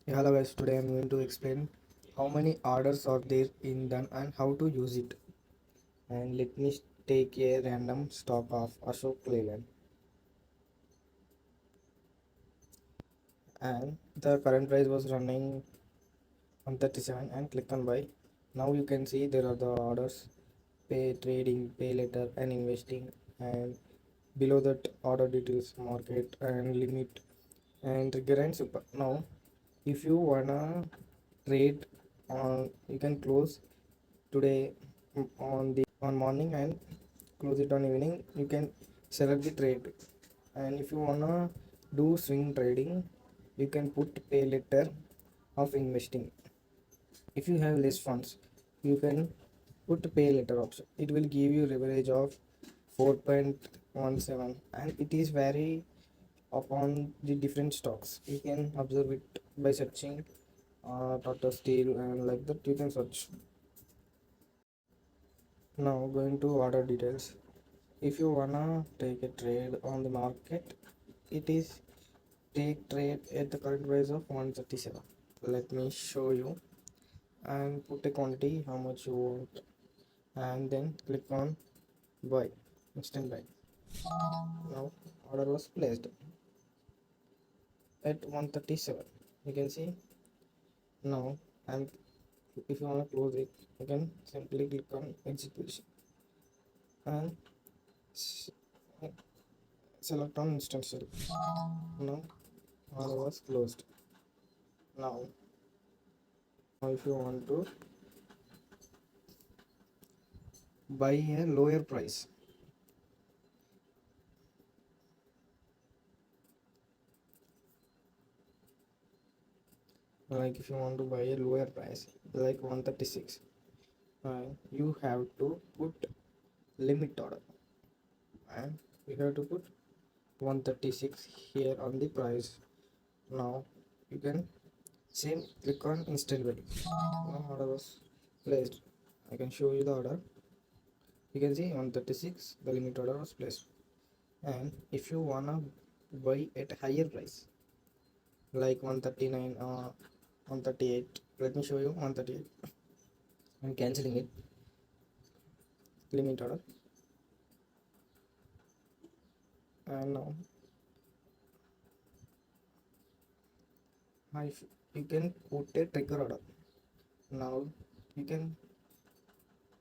Hello guys, today I'm going to explain how many orders are there in Dhan and how to use it. And let me take a random stock of Ashok Leyland, and the current price was running 137 and click on buy. Now you can see there are the orders: pay, trading, pay later and investing, and below that order details, market and limit and trigger and super. Now if you wanna trade on, you can close today on morning and close it on evening. You can select the trade, and if you wanna do swing trading, you can put pay later of investing. If you have less funds, you can put pay later option. It will give you leverage of 4.17, and it is vary upon the different stocks. You can observe it by searching Tata Steel and like that you can search. Now going to order details. If you wanna take a trade on the market, it is take trade at the current price of 137. Let me show you, and put a quantity how much you want, and then click on buy, instant buy. Now order was placed at 137. You can see now. And if you wanna close it, you can simply click on exit position and s- select on instant sell. Now order was closed. Now if you want to buy a lower price, like if you want to buy a lower price like 136, you have to put limit order, and you have to put 136 here on the price. Now you can same click on instant value. Now order was placed. I can show you the order. You can see 136 the limit order was placed. And if you wanna buy at higher price like 139 or 138, let me show you 138. I'm cancelling it, limit order. And now you can put a trigger order. Now you can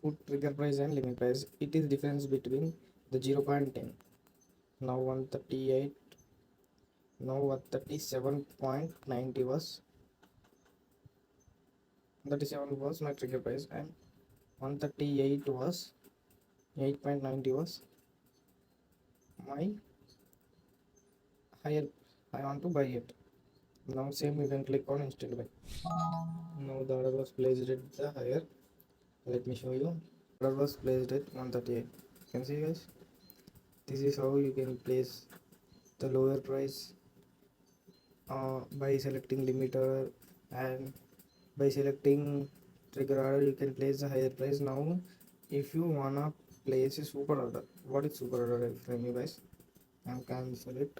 put trigger price and limit price. It is difference between the 0.10. Now 138, now 137.90 was 37 was my trigger price, and 138 was 8.90 was my higher. I want to buy it. Now same you can click on instant buy. Now the order was placed at the higher. Let me show you. Order was placed at 138. You can see guys. This is how you can place the lower price by selecting limiter, and by selecting trigger order you can place the higher price. Now if you wanna place a super order, what is super order? I'll tell you guys. And cancel it.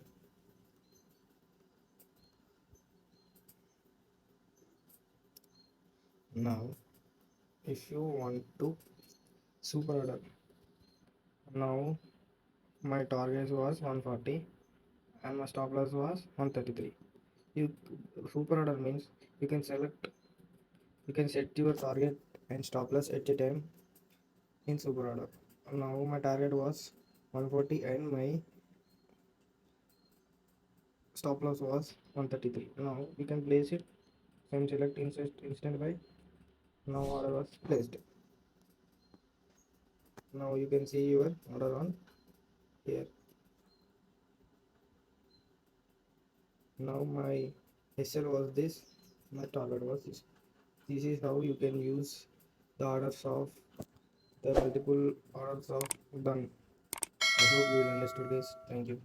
Now if you want to super order, now my target was 140 and my stop loss was 133. You super order means you can select, you can set your target and stop loss at a time in super order. Now my target was 140 and my stop loss was 133. Now you can place it and select instant buy. Now order was placed. Now you can see your order on here. Now my SL was this, my target was this. This is how you can use the orders of the multiple orders of done. I hope you will understood this. Thank you.